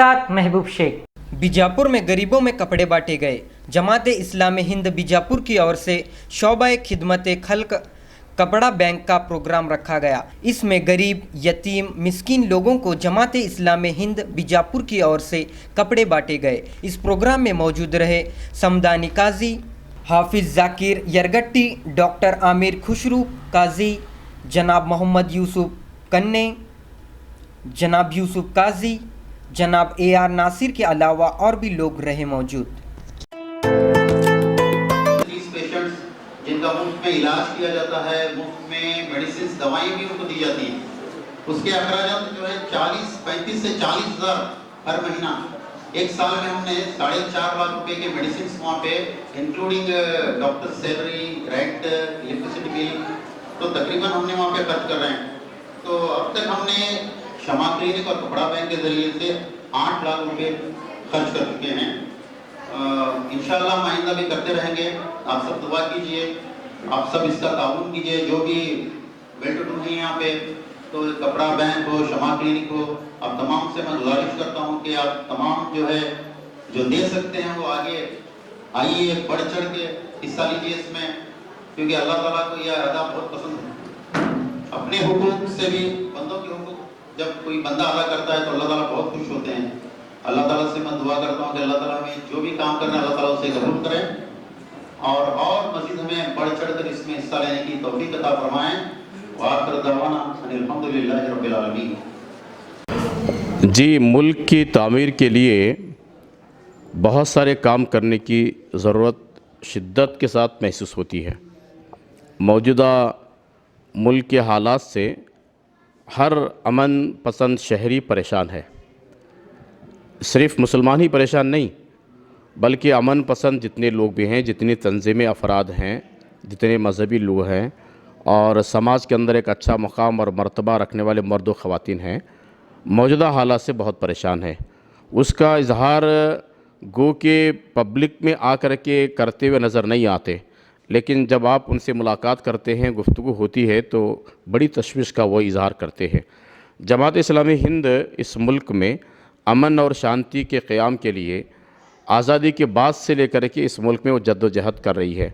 साथ महबूब शेख। बीजापुर में गरीबों में कपड़े बांटे गए। जमात-ए इस्लामी हिंद बीजापुर की ओर से शोबा खिदमत खल्क कपड़ा बैंक का प्रोग्राम रखा गया। इसमें गरीब, यतीम, मिस्कीन लोगों को जमात-ए इस्लामी हिंद बीजापुर की ओर से कपड़े बांटे गए। इस प्रोग्राम में मौजूद रहे समदानी काजी हाफिज जाकिर यरगट्टी, डॉक्टर आमिर खुशरू काजी, जनाब मोहम्मद यूसुफ कन्ने, जनाब यूसुफ काजी, जनाब AR नासिर के अलावा और भी लोग रहे मौजूद। 30 पेशेंट्स जिनका मुफ्त में इलाज किया जाता है, मुफ्त में मेडिसिन दवाएं भी उनको दी जाती हैं, उसके अखराजात जो है 35 से 40 हज़ार हर महीना। एक साल में हमने 4.5 लाख रुपए के मेडिसिन वहाँ पे including doctor salary, rent, electricity bill, तो तकरीबन हमने वहाँ पे खर्च कर रहे हैं। तो अब तक हमने शमा क्लिनिक और कपड़ा बैंक के ज़रिए से 8 लाख रुपए खर्च कर चुके हैं। इंशाल्लाह आइंदा भी करते रहेंगे। आप सब दुआ कीजिए, आप सब इसका ताउन कीजिए। जो भी वेल टू डू है यहाँ पे, तो कपड़ा बैंक हो, शमा क्लिनिक हो, आप तमाम से मैं गुजारिश करता हूँ कि आप तमाम जो है जो दे सकते हैं वो आगे आइए, बढ़ चढ़ के हिस्सा लीजिए इसमें, क्योंकि अल्लाह ताला को यह अदा बहुत पसंद है। अपने हुकूक से भी बंदों के हुकूक जब कोई बंदा अदा करता है तो अल्लाह ताला बहुत खुश होते हैं। अल्लाह ताला से मैं दुआ करता हूँ कि अल्लाह ताला हमें जो भी काम करना है अल्लाह ताला उसे कबूल करें और मज़ीद हमें बढ़ चढ़ कर इसमें हिस्सा लेने की तौफीक अता फरमाएं। व आखिर दअवाना अनिल हम्दुलिल्लाहि रब्बिल आलमीन। जी, मुल्क की तामीर के लिए बहुत सारे काम करने की ज़रूरत शिद्दत के साथ महसूस होती है। मौजूदा मुल्क के हालात से हर अमन पसंद शहरी परेशान है। सिर्फ़ मुसलमान ही परेशान नहीं, बल्कि अमन पसंद जितने लोग भी हैं, जितनी तंज़ीमें अफराद हैं, जितने मजहबी लोग हैं और समाज के अंदर एक अच्छा मकाम और मर्तबा रखने वाले मर्द व ख़वातीन हैं, मौजूदा हालात से बहुत परेशान है। उसका इजहार गो के पब्लिक में आकर के करते हुए नज़र नहीं आते, लेकिन जब आप उनसे मुलाकात करते हैं, गुफ्तगू होती है, तो बड़ी तशवीश का वो इजहार करते हैं। जमात इस्लामी हिंद इस मुल्क में अमन और शांति के क़याम के लिए आज़ादी के बाद से लेकर के इस मुल्क में वो जद्दोजहद कर रही है।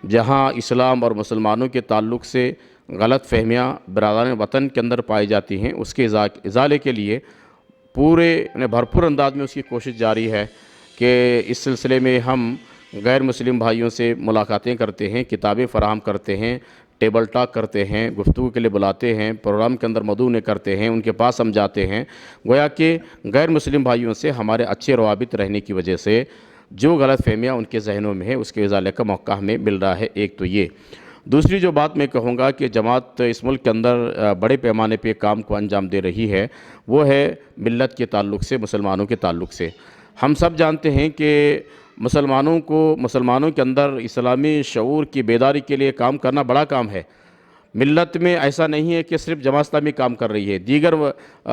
जहाँ इस्लाम और मुसलमानों के ताल्लुक़ से गलत फहमियाँ बरादरान वतन के अंदर पाई जाती हैं, उसके इज़ाले के लिए पूरे भरपूर अंदाज में उसकी कोशिश जारी है कि इस सिलसिले में हम गैर मुस्लिम भाइयों से मुलाकातें करते हैं, किताबें फ़राहम करते हैं, टेबल टॉक करते हैं, गुफ्तगू के लिए बुलाते हैं, प्रोग्राम के अंदर मदऊने करते हैं, उनके पास हम जाते हैं। गोया कि गैर मुस्लिम भाइयों से हमारे अच्छे रवाबित रहने की वजह से जो गलत फहमियाँ उनके जहनों में है, उसके इज़ाले का मौका हमें मिल रहा है। एक तो ये। दूसरी जो बात मैं कहूँगा कि जमात इस मुल्क के अंदर बड़े पैमाने पे काम को अंजाम दे रही है, वो है मिल्लत के ताल्लुक़ से, मुसलमानों के ताल्लुक़ से। हम सब जानते हैं कि मुसलमानों के अंदर इस्लामी शऊर की बेदारी के लिए काम करना बड़ा काम है। मिल्लत में ऐसा नहीं है कि सिर्फ जमात इस्लामी काम कर रही है, दीगर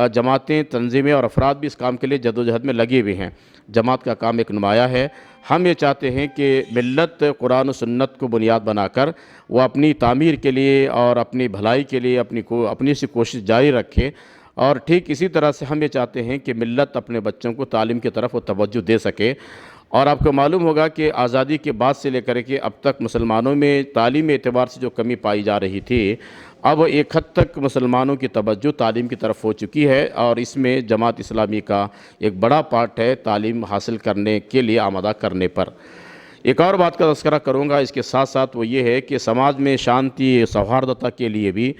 जमातें, तंजीमें और अफराद भी इस काम के लिए जद्दोजहद में लगे हुए हैं। जमात का काम एक नुमाया है। हम ये चाहते हैं कि मिल्लत कुरान और सुन्नत को बुनियाद बनाकर वो अपनी तामीर के लिए और अपनी भलाई के लिए अपनी सी कोशिश जारी रखे। और ठीक इसी तरह से हम ये चाहते हैं कि मिल्लत अपने बच्चों को तालीम की तरफ वो तवज्जो दे सके। और आपको मालूम होगा कि आज़ादी के बाद से लेकर के अब तक मुसलमानों में तालीम एतबार से जो कमी पाई जा रही थी, अब एक हद तक मुसलमानों की तवज्जो तालीम की तरफ हो चुकी है और इसमें जमात इस्लामी का एक बड़ा पार्ट है तालीम हासिल करने के लिए आमादा करने पर। एक और बात का तज़किरा करूँगा इसके साथ साथ, वो ये है कि समाज में शांति सौहार्दता के लिए भी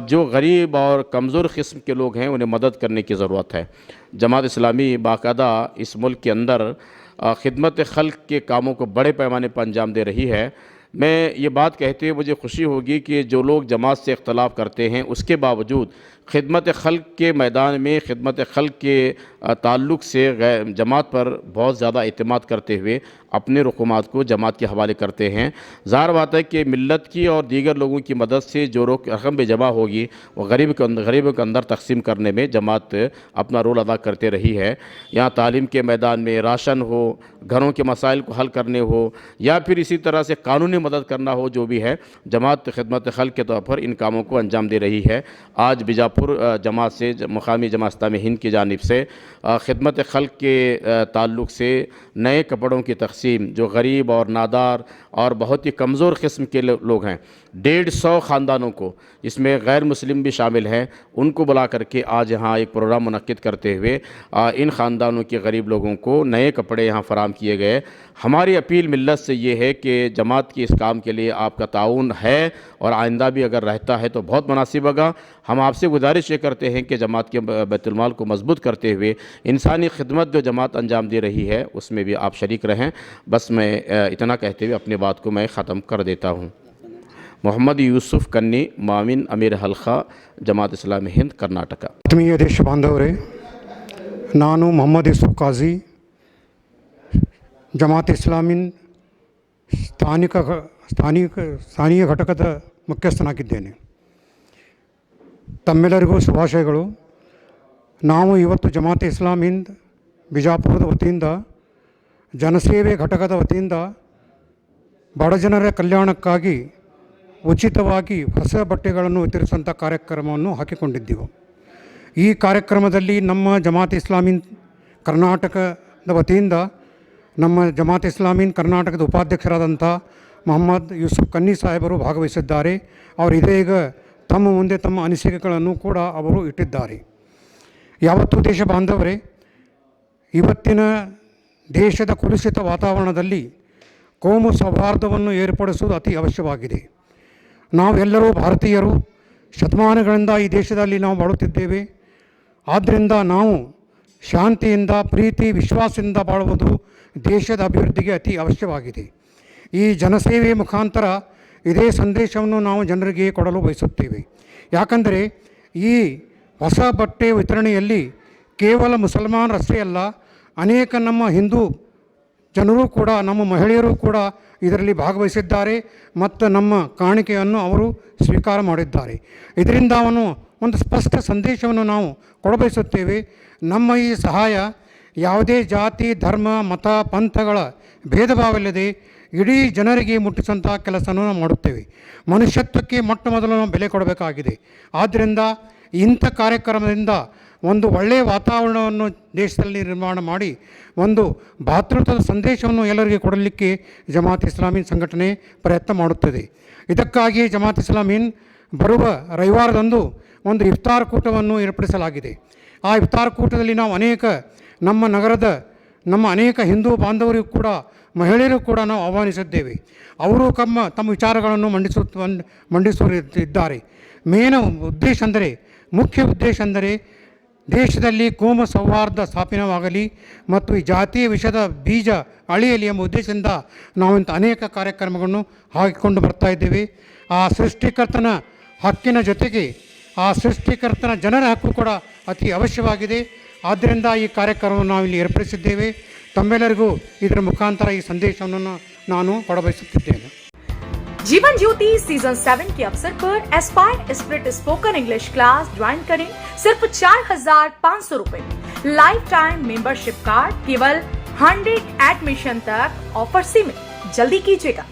जो गरीब और कमज़ोर किस्म के लोग हैं उन्हें मदद करने की ज़रूरत है। जमात इस्लामी बाकायदा इस मुल्क के अंदर खिदमत खल्क के कामों को बड़े पैमाने पर अंजाम दे रही है। मैं ये बात कहते हुए मुझे खुशी होगी कि जो लोग जमात से इख्तलाफ करते हैं, उसके बावजूद खिदमत खल्क के मैदान में खिदमत खल्क के ताल्लुक़ से जमात पर बहुत ज़्यादा एतमाद करते हुए अपने रकूमात को जमात के हवाले करते हैं। ज़ाहिर बात है कि मिल्लत की और दीगर लोगों की मदद से जो रकम भी जमा होगी वो गरीबों के अंदर तकसीम करने में जमात अपना रोल अदा करते रही है। यहाँ तालीम के मैदान में राशन हो, घरों के मसाइल को हल करने हो या फिर इसी तरह से कानूनी मदद करना हो, जो भी है जमात खिदमत खल्क के तौर पर इन कामों को अंजाम दे रही है। आज बीजापुर बीजापुर जमात से मुकामी जमात इस्लामी हिंद की जानिब से खिदमत खल्क के ताल्लुक़ से नए कपड़ों की तकसीम जो गरीब और नादार और बहुत ही कमज़ोर किस्म के लोग हैं 150 ख़ानदानों को, इसमें गैर मुस्लिम भी शामिल हैं, उनको बुला करके आज यहाँ एक प्रोग्राम मुनक्किद करते हुए इन ख़ानदानों के गरीब लोगों को नए कपड़े यहाँ फ़राम किए गए। हमारी अपील मिल्लत से ये है कि जमात की इस काम के लिए आपका ताउन है और आइंदा भी अगर रहता है तो बहुत मुनासिब होगा। हम आपसे गुजारिश ये करते हैं कि जमात के बैतुल माल को मजबूत करते हुए इंसानी खिदमत जो जमात अंजाम दे रही है उसमें भी आप शरीक रहें। बस मैं इतना कहते हुए अपनी बात को मैं ख़त्म कर देता हूँ। मोहम्मद यूसुफ कन्नी, मामिन अमीर हल्का, जमात इस्लामी हिंद, कर्नाटಕ। ಆತ್ಮೀಯ ದೇಶ ಬಾಂಧವರೇ, ನಾನು ಮೊಹಮ್ಮದ್ ಯೂಸುಫ್ ಕಾಜಿ, ಜಮಾತ್ ಇಸ್ಲಾಮಿನ್ ಸ್ಥಾನೀಯ ಘಟಕದ ಮುಖ್ಯಸ್ಥನಾಗಿದ್ದೇನೆ. ತಮ್ಮೆಲ್ಲರಿಗೂ ಶುಭಾಶಯಗಳು. ನಾವು ಇವತ್ತು ಜಮಾತ್ ಇಸ್ಲಾಮ್ ಹಿಂದ್ ಬಿಜಾಪುರದ ವತಿಯಿಂದ ಜನಸೇವೆ ಘಟಕದ ವತಿಯಿಂದ ಬಡಜನರ ಕಲ್ಯಾಣಕ್ಕಾಗಿ ಉಚಿತವಾಗಿ ಹೊಸ ಬಟ್ಟೆಗಳನ್ನು ವಿತರಿಸುವಂಥ ಕಾರ್ಯಕ್ರಮವನ್ನು ಹಾಕಿಕೊಂಡಿದ್ದೆವು. ಈ ಕಾರ್ಯಕ್ರಮದಲ್ಲಿ ನಮ್ಮ ಜಮಾತ್ ಇಸ್ಲಾಮಿನ್ ಕರ್ನಾಟಕದ ವತಿಯಿಂದ ನಮ್ಮ ಜಮಾತ್ ಇಸ್ಲಾಮಿನ್ ಕರ್ನಾಟಕದ ಉಪಾಧ್ಯಕ್ಷರಾದಂಥ ಮೊಹಮ್ಮದ್ ಯೂಸುಫ್ ಕನ್ನಿ ಸಾಹೇಬರು ಭಾಗವಹಿಸಿದ್ದಾರೆ. ಅವರು ಇದೀಗ ತಮ್ಮ ಮುಂದೆ ತಮ್ಮ ಅನಿಸಿಕೆಗಳನ್ನು ಕೂಡ ಅವರು ಇಟ್ಟಿದ್ದಾರೆ. ಯಾವತ್ತೂ ದೇಶ ಬಾಂಧವರೇ, ಇವತ್ತಿನ ದೇಶದ ಕುಲುಷಿತ ವಾತಾವರಣದಲ್ಲಿ ಕೋಮು ಸೌಹಾರ್ದವನ್ನು ಏರ್ಪಡಿಸುವುದು ಅತಿ ಅವಶ್ಯವಾಗಿದೆ. ನಾವೆಲ್ಲರೂ ಭಾರತೀಯರು, ಶತಮಾನಗಳಿಂದ ಈ ದೇಶದಲ್ಲಿ ನಾವು ಬಾಳುತ್ತಿದ್ದೇವೆ. ಆದ್ದರಿಂದ ನಾವು ಶಾಂತಿಯಿಂದ, ಪ್ರೀತಿ, ವಿಶ್ವಾಸದಿಂದ ಬಾಳುವುದು ದೇಶದ ಅಭಿವೃದ್ಧಿಗೆ ಅತಿ ಅವಶ್ಯವಾಗಿದೆ. ಈ ಜನಸೇವೆ ಮುಖಾಂತರ ಇದೇ ಸಂದೇಶವನ್ನು ನಾವು ಜನರಿಗೆ ಕೊಡಲು ಬಯಸುತ್ತೇವೆ. ಯಾಕಂದರೆ ಈ ಹೊಸ ಬಟ್ಟೆ ವಿತರಣೆಯಲ್ಲಿ ಕೇವಲ ಮುಸಲ್ಮಾನರಷ್ಟೇ ಅಲ್ಲ, ಅನೇಕ ನಮ್ಮ ಹಿಂದೂ ಜನರು ಕೂಡ, ನಮ್ಮ ಮಹಿಳೆಯರು ಕೂಡ ಇದರಲ್ಲಿ ಭಾಗವಹಿಸಿದ್ದಾರೆ ಮತ್ತು ನಮ್ಮ ಕಾಣಿಕೆಯನ್ನು ಅವರು ಸ್ವೀಕಾರ ಮಾಡಿದ್ದಾರೆ. ಇದರಿಂದ ಒಂದು ಸ್ಪಷ್ಟ ಸಂದೇಶವನ್ನು ನಾವು ಕೊಡಬಯಸುತ್ತೇವೆ. ನಮ್ಮ ಈ ಸಹಾಯ ಯಾವುದೇ ಜಾತಿ, ಧರ್ಮ, ಮತ, ಪಂಥಗಳ ಭೇದ ಭಾವವಿಲ್ಲದೆ ಇಡೀ ಜನರಿಗೆ ಮುಟ್ಟಿಸುವಂಥ ಕೆಲಸವನ್ನು ನಾವು ಮಾಡುತ್ತೇವೆ. ಮನುಷ್ಯತ್ವಕ್ಕೆ ಮೊಟ್ಟ ಮೊದಲು ನಾವು ಬೆಲೆ ಕೊಡಬೇಕಾಗಿದೆ. ಆದ್ದರಿಂದ ಇಂಥ ಕಾರ್ಯಕ್ರಮದಿಂದ ಒಂದು ಒಳ್ಳೆಯ ವಾತಾವರಣವನ್ನು ದೇಶದಲ್ಲಿ ನಿರ್ಮಾಣ ಮಾಡಿ ಒಂದು ಭ್ರಾತೃತ್ವದ ಸಂದೇಶವನ್ನು ಎಲ್ಲರಿಗೆ ಕೊಡಲಿಕ್ಕೆ ಜಮಾತ್ ಇಸ್ಲಾಮೀನ್ ಸಂಘಟನೆ ಪ್ರಯತ್ನ ಮಾಡುತ್ತದೆ. ಇದಕ್ಕಾಗಿ ಜಮಾತ್ ಇಸ್ಲಾಮೀನ್ ಬರುವ ರವಿವಾರದಂದು ಒಂದು ಇಫ್ತಾರ್ ಕೂಟವನ್ನು ಏರ್ಪಡಿಸಲಾಗಿದೆ. ಆ ಇಫ್ತಾರ್ ಕೂಟದಲ್ಲಿ ನಾವು ನಮ್ಮ ನಗರದ ಅನೇಕ ಹಿಂದೂ ಬಾಂಧವರಿಗೂ ಕೂಡ, ಮಹಿಳೆಯರು ಕೂಡ ನಾವು ಆಹ್ವಾನಿಸಿದ್ದೇವೆ. ಅವರು ತಮ್ಮ ವಿಚಾರಗಳನ್ನು ಮಂಡಿಸುತ್ತಿದ್ದಾರೆ. ಮುಖ್ಯ ಉದ್ದೇಶ ಅಂದರೆ ದೇಶದಲ್ಲಿ ಕೋಮು ಸೌಹಾರ್ದ ಸ್ಥಾಪನೆಯಾಗಲಿ ಮತ್ತು ಈ ಜಾತಿಯ ವಿಷದ ಬೀಜ ಅಳಿಯಲಿ ಎಂಬ ಉದ್ದೇಶದಿಂದ ನಾವಂಥ ಅನೇಕ ಕಾರ್ಯಕ್ರಮಗಳನ್ನು ಹಾಕಿಕೊಂಡು ಬರ್ತಾ ಇದ್ದೇವೆ. ಆ ಸೃಷ್ಟಿಕರ್ತನ ಹಕ್ಕಿನ ಜೊತೆಗೆ ಆ ಸೃಷ್ಟಿಕರ್ತನ ಜನರ ಹಕ್ಕು ಕೂಡ ಅತಿ ಅವಶ್ಯವಾಗಿದೆ. ಆದ್ದರಿಂದ ಈ ಕಾರ್ಯಕ್ರಮವನ್ನು ನಾವಿಲ್ಲಿ ಏರ್ಪಡಿಸಿದ್ದೇವೆ. ತಮ್ಮೆಲ್ಲರಿಗೂ ಇದರ ಮುಖಾಂತರ ಈ ಸಂದೇಶವನ್ನು ನಾನು ಕೊಡಬಯಸುತ್ತಿದ್ದೇನೆ. जीवन ज्योति सीजन 7 के अवसर पर Aspire spirit spoken English class join करें सिर्फ 4,500 रुपए में। लाइफ टाइम मेंबरशिप कार्ड केवल 100 एडमिशन तक ऑफर सीमित, जल्दी कीजिएगा।